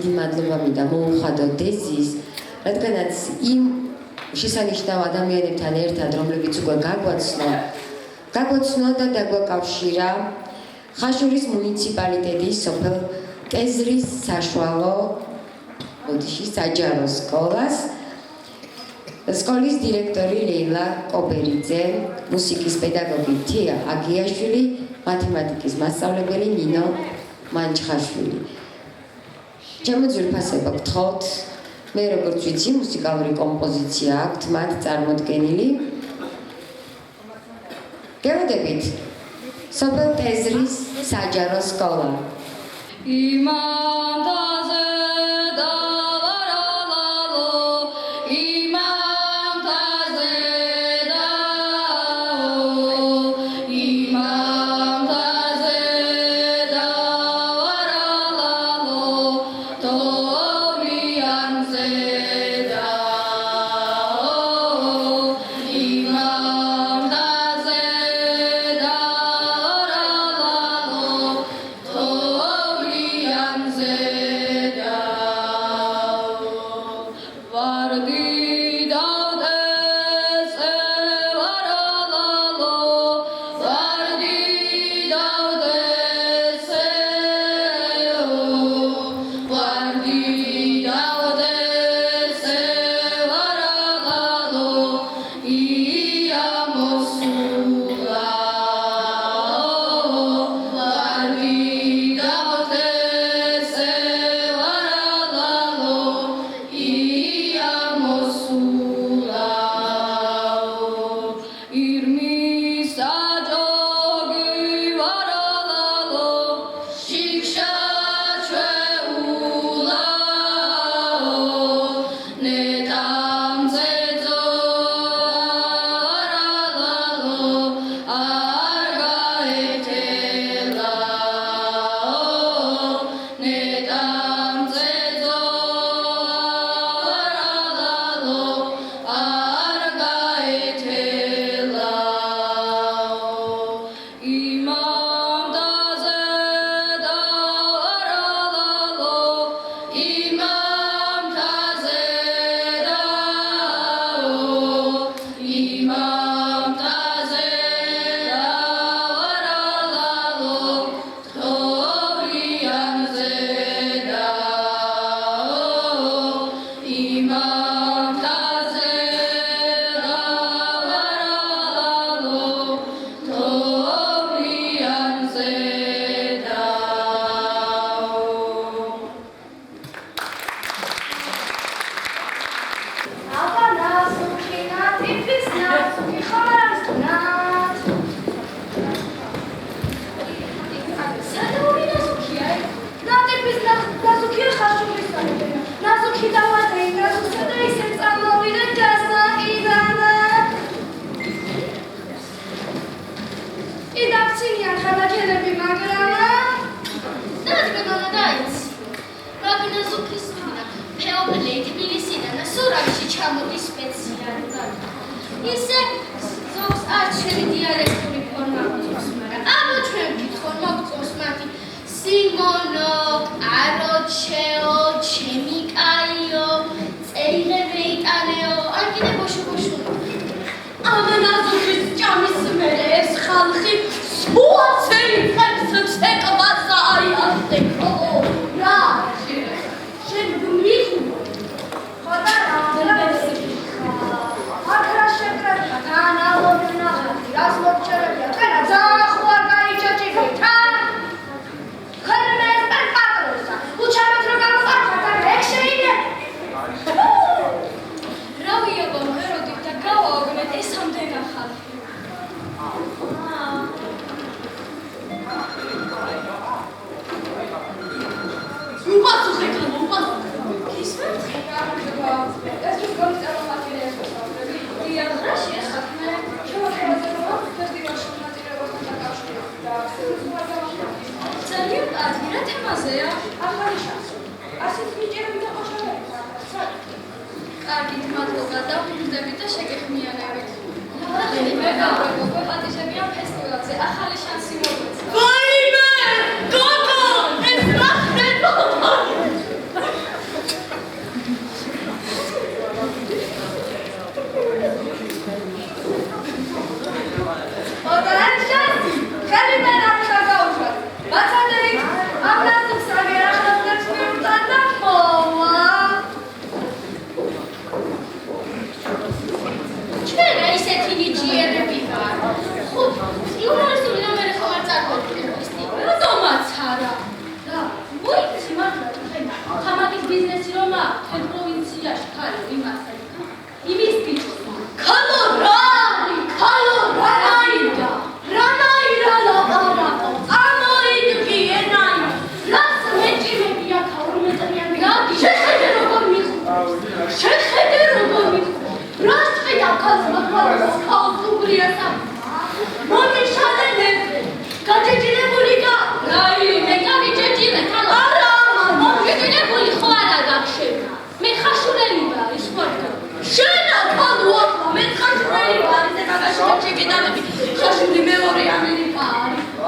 დიდი მადლობა მინდა მოუხადო დეზის, რადგანაც იმ შესანიშნავ ადამიანებთან ერთად, რომლებიც უკვე გაგვაცნო და დაგვაკავშირა ხაშურის მუნიციპალიტეტის სოფელ კეზრის საშუალო საჯარო სკოლას, სკოლის დირექტორი ლეილა კობერიძე, მუსიკის პედაგოგი თია აგიაშვილი, მათემატიკის მასწავლებელი ნინო მანჩხაშვილი. ჩემო ძვირფასებო გთხოვთ, მე როგორც ვიცი, მუსიკალური კომპოზიცია აქვთ მათ წარმოდგენილი. გელოდებით სოფელ კეზრის საჯარო სკოლა.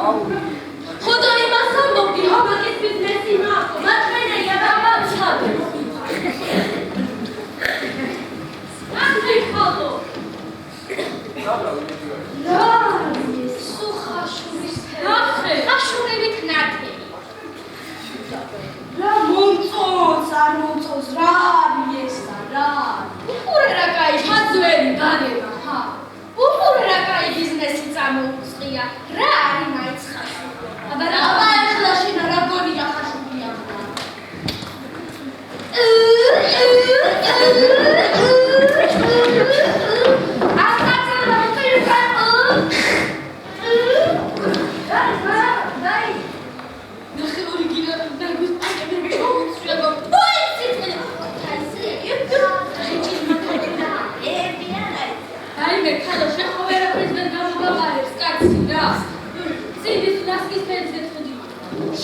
ხოდა იმას ამბობდი, ჰამაკის ბიზნესი ნახო, მაჩვენეია და ამაჩადე. ასე ხალო. რა, სუხაშურის ფერახე. ხაშურებით ნათელი. რა მომწონს, არ მომწონს, რა არის ესა, რა. უყურე რა კაი ხაზვერი დადება, ხა. უყურე რა კაი ბიზნესი წამოუწყია. რა არის მაინც ხაშური. აბა ახლა შენ რა გონია ხაშურია.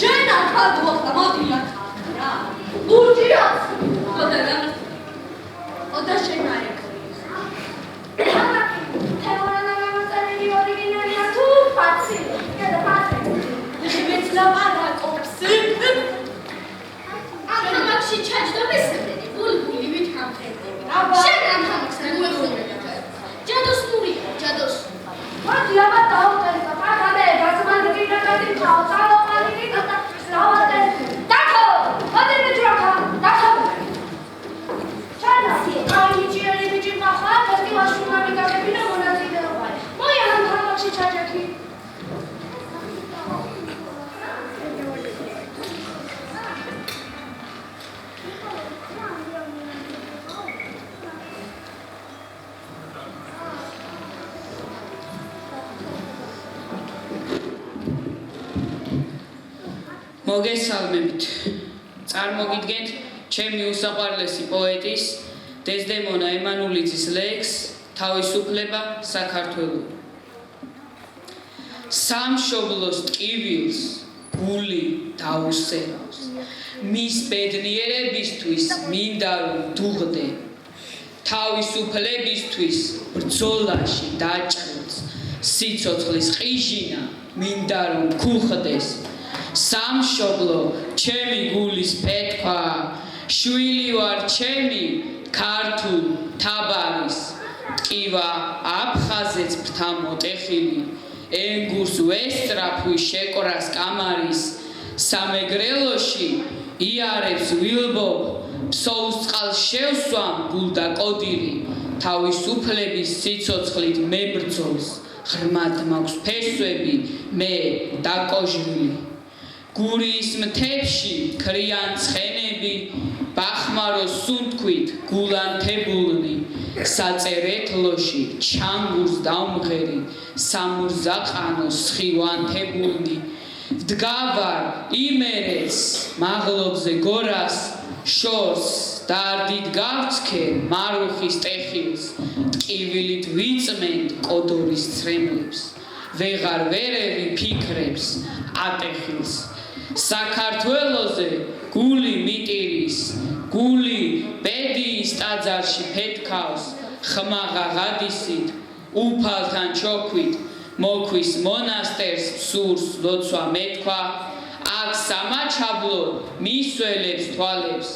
Žena kadvota, modija kadra. Luđijac! Oda žena je kriza. Te mora na nama zaredi originalija tu paci. Kada paci. Već lavada kopsi. Am hamakshi čač do besmeni. Bulbuli vit hamfredeni. Žena am hamaksna uekhurega. Jados murija, jados. Mati ava taotel kapagade, gazman rina kadin khao. მოგესალმებით. წარმოგიდგენთ ჩემი უსაყვარლესი პოეტის დეზდემონა ემანულიძის ლექსს თავისუფლება საქართველო. სამშობლოს ტკივილს გული დაუსერავს. მის ბედნიერებისთვის მინდა რომ დუღდე. თავისუფლებისთვის ბრძოლაში დაჭრილს. სიცოცხლის ყიჟინა მინდა რომ გუხდეს. სამშობლო ჩემი გულის პეთქვა შვილი ვარ ჩემი ქართულ თაბარის ტკივა აფხაზეც ფრთა მოტეხილი ენგურს ვესწრაფვი შეკრას კამარის სამეგრელოში იარებს ვილბობ ფსოუს წყალს შევსვამ გულ და კოდირი თავისუფლების სიცოცხლით მებრძოლს ღრმად მაქვს ფესვები მე დაკოჟრილი გურის მთებში ქრიან ცხენები ბახმაროს სუნთქვით გულანთებულნი საწერეთლოში ჩანგურს დავმღერი სამურზაყანოს სხივანთებულნი ვდგავარ იმერეთს მაღლობზე გორას შორს დარდით გავცქე მარუხის ტეხილს ტკივილით ვიწმენთ კოდორის ცრემლებს ვეღარ ვერევი ფიქრებს ატეხილს საქართველოზე გული მიტირის გული ბედიის ტაძარში ფეთქავს ხმაღა ღადისით უფალთან ჩოქვით მოქვის მონასტერს სურს ლოცვა მეთქვა აქ სამაჩაბლო მისველებს თვალებს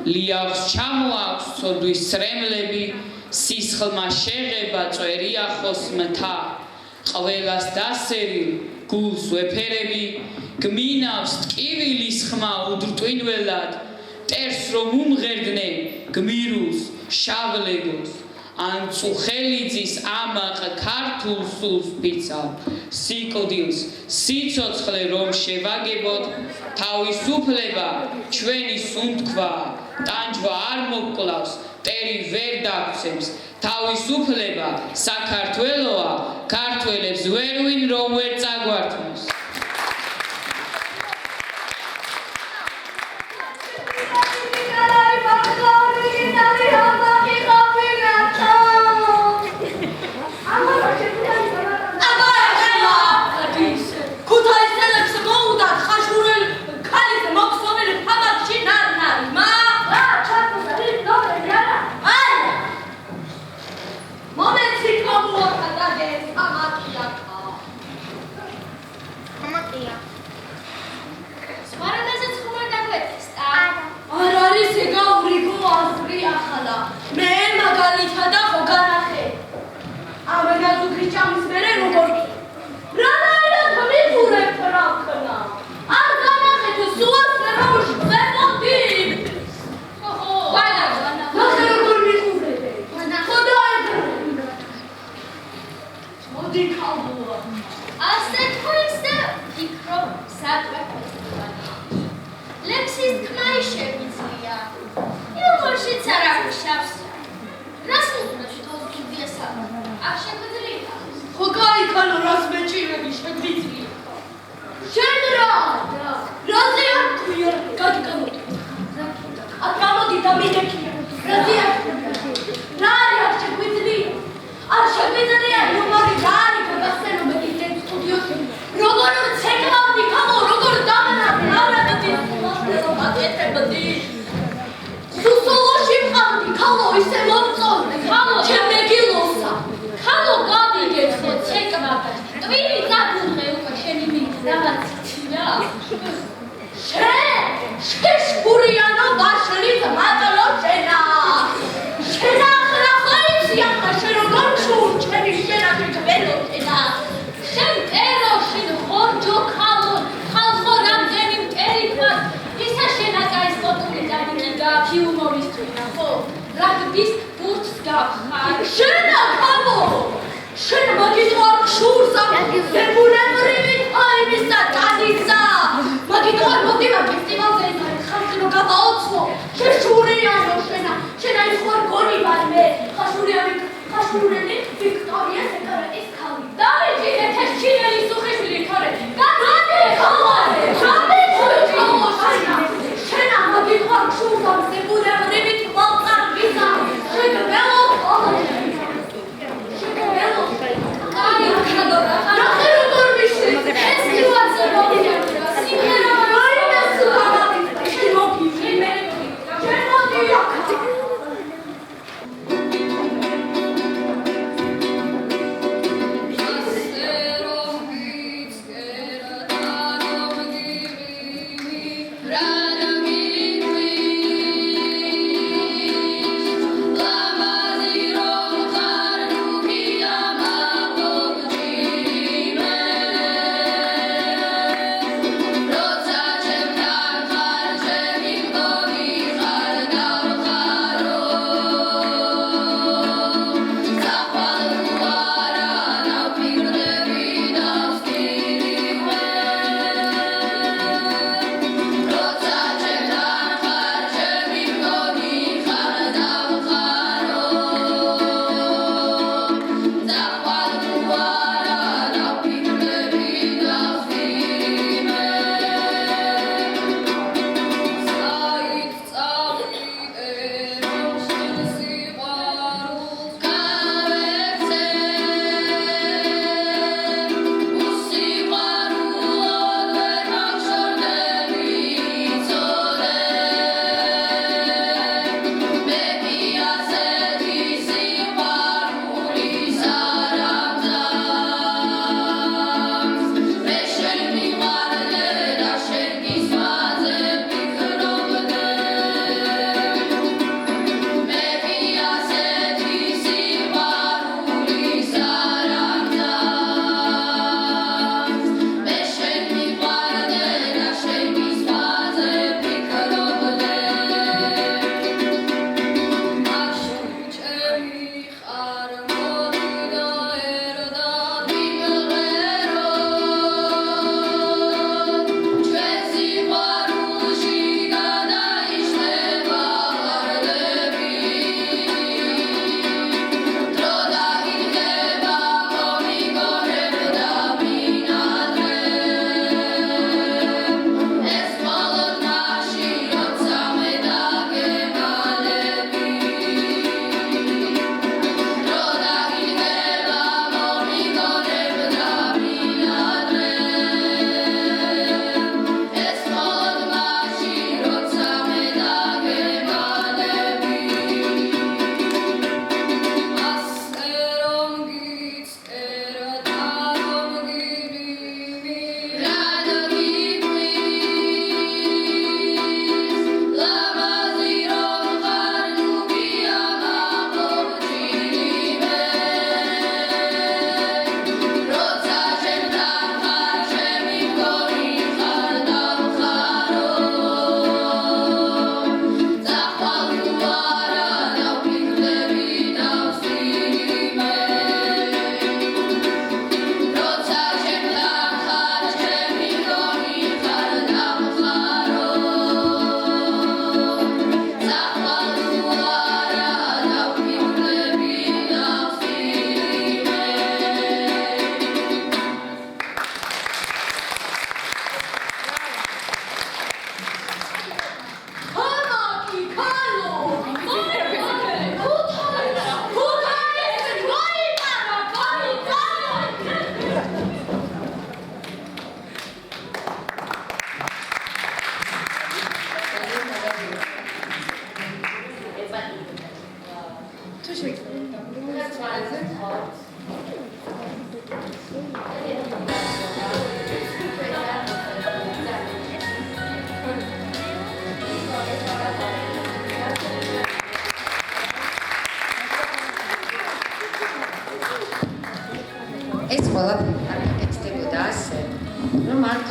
ლიახს ჩამოაქვს ცოდვის ცრემლები სისხლმა შეღება წვერია ხოსმთა ყველას დასერილ გულს ვეფერები გმინავს ტკივილის ხმა უდრტვინველად ტერს რომ უმღერდნენ გმირულს შავლეგოს ან წუხელიძის ამაყ ქართულ სულს ფიცავ სიკვდილს სიცოცხლე რომ შევაგებოთ თავისუფლება ჩვენი სუნთქვა ტანჯვა არ მოკკლავს ტერი ვერ დაგცემს თავისუფლება საქართველოა ქართველებს ვერვინ რომ ვერ წაგვართმევს ხალხია. სვარადაზეც ხუმარ დაგვეტეს, არ არის ეგავრიგო აზრი ახალა. მე მაგალითად ხო განახე. ამენად უგიჭამის მერე როგორ რანაირად მიყურებთ რა ქნა. არ განახე თუ სულს რამოში ყვეპოდი. ოჰო. ვანა. ნახე როგორ მიყურებე. ხოდა მოდი ქალბოა. ასე თქვენს და ფიქრობ საკვეპოდი. ლექსის თქმა შეგვიძლია. იუმორშიც არ აღშავს. რას უყურებს თავს გიδιასა? არ შეგვიძლია. ხო გაიქანო რას მეჭირები შეგვიძლია. შენ რა? რაზე არ ქვია გადიკანო. აქ გამოდი და მიდექია. რაზე არ რა არის შეგვიძლია? არ შეგვიძლია იუმორი რა არის გასცენო მე დიდ სტუდიოში. როგორ ცეკვავდი ხამო როგორ დამნაბი არადი აკეთებდი. სუსოლოში მყავდი ხალო ისე მომწონდი ხალო ჩემ მეგილოსა ხალო გავიგებსო ცეკვავდა ტვინი დაგუღე უკვე შენი მინდა დამაცია შეშგურიანო ბაშლით მატლო შენა შენა ახლა ხარიცი ახლა შენ როგორ ჩურჩები შენაკი გველოთენა შენ ტეროში ხორჯო ხალო ხალხო რამდენი მტერი ქვას ისა შენაკა ეს ფოტოები დაგიგა ფილმოვისთვის ხო რაგბის ბურთს გავხარ შენა ხალო შენ მაგით არ შურსა ზებუნებრივი თაიმისა დადისა მაგით არ მოდიმა ფესტივალზე ხალხო გავაოცო შეშურიანო შენა შენა ის ხარ გონი ვარ მე ხაშურიანი ვიქტორია სეკრეტის ქალი დავიჭირე თეშჩინელი სუხიშვილი თორე გადადი ხალხო შენა მაგით არ შურსა ზებუნებრივი თვალწარბისა შეგველო შეგველო აი ხადორა ნახე როგორ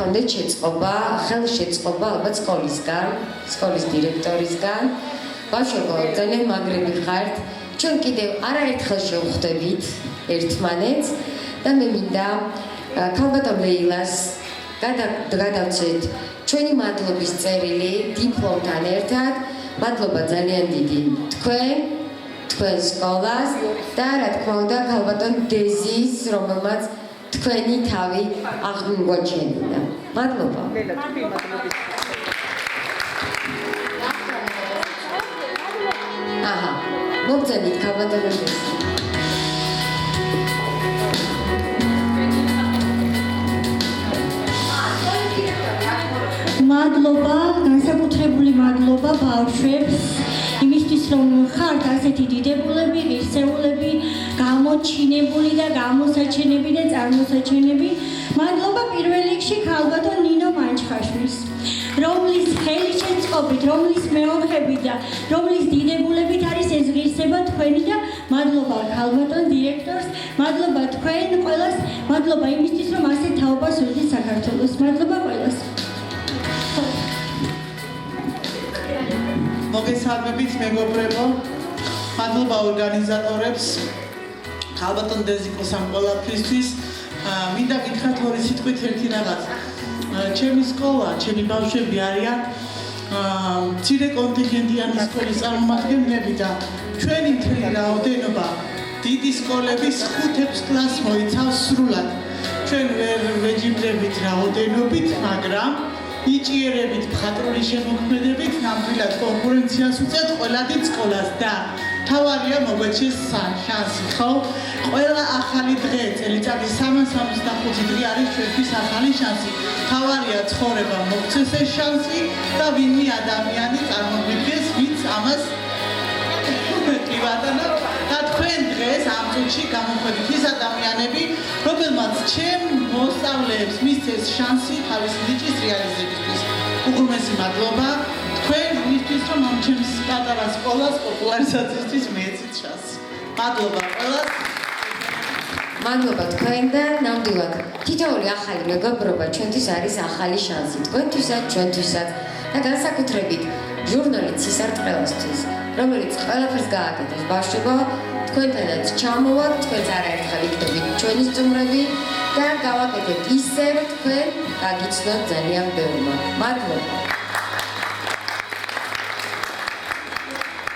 გქონდეთ შეწყობა, ხელშეწყობა ალბათ სკოლის დირექტორისგან. ბავშვებო, ძალიან მაგრები ხართ. ჩვენ კიდევ არაერთხელ შევხვდებით ერთმანეთს და მე მინდა ქალბატონ ლეილას გადავცეთ ჩვენი მადლობის წერილი დიპლომთან ერთად. მადლობა ძალიან დიდი თქვენ სკოლას და რა თქმა უნდა ქალბატონ დეზის, რომელმაც თქვენი თავი აღმოჩენილა. მადლობა. მოგწონით ქალბატონ დეზი. მადლობა, განსაკუთრებული მადლობა ბავშვებს იმისთვის რომ ხართ ასეთი დიდებულები, ღირსეულები, გამოჩინებული და გამოსაჩენები და წარმოსაჩენები. მადლობა პირველ რიგში ქალბატონ ნინო მანჩხაშვილს, რომლის ხელშეწყობით, რომლის მეოხებით და რომლის დიდებულებით არის ეს ღირსება თქვენი და მადლობა ქალბატონ დირექტორს, მადლობა თქვენ ყველას, მადლობა იმისთვის რომ ასეთ თაობას უდით საქართველოს. მადლობა ყველას. მოგესალმებით მეგობრებო, მადლობა ორგანიზატორებს, ქალბატონ დეზიკოს ამ ყველაფრისთვის. მინდა გითხრათ ორი სიტყვით ერთი რაღაც. ჩემი სკოლა, ჩემი ბავშვები არიან მცირე კონტინგენტიანი სკოლის წარმომადგენლები და ჩვენი მთელი რაოდენობა დიდი სკოლების 5-6 კლასს მოიცავს სრულად. ჩვენ ვერ ვეჯიბრებით რაოდენობით, მაგრამ იჭიერებით, მხატვრული შემოქმედებით, ნამდვილად კონკურენციას უწევთ ყველა დიდ სკოლას და თავარია მოგვეჩეს შანსი, ხო? ყველა ახალი დღე, წელიწადის 365 დღე არის ჩვენთვის ახალი შანსი. თავარია ცხოვრება მოგცეს ეს შანსი და ვინმე ადამიანი წარმოგვიდგეს, ვინც ამას კი ბატონო, და თქვენ დღეს ამ წუთში გამოходით ის ადამიანები, რომელმაც ჩემ მოსწავლეებს მისცეს შანსი თავისი ნიჭის რეალიზებისთვის. უღრმესი მადლობა თქვენ იმისთვის, რომ ამ ჩემს პატარა სკოლას პოპულარიზაციისთვის მიეცით შანსი. მადლობა ყველას. მადლობა თქვენ და ნამდვილად თითოეული ახალი მეგობრობა ჩვენთვის არის ახალი შანსი თქვენთვისაც, ჩვენთვისაც და განსაკუთრებით ჟურნალი ცისარტყელასთვის, რომელიც ყველაფერს გააკეთებს ბავშვებო, თქვენთანაც ჩამოვართ, თქვენც არაერთხელ იქნებით ჩვენი სტუმრები და გავაკეთებთ ისე, რომ თქვენ გაგიცნოთ ძალიან ბევრმა. მადლობა.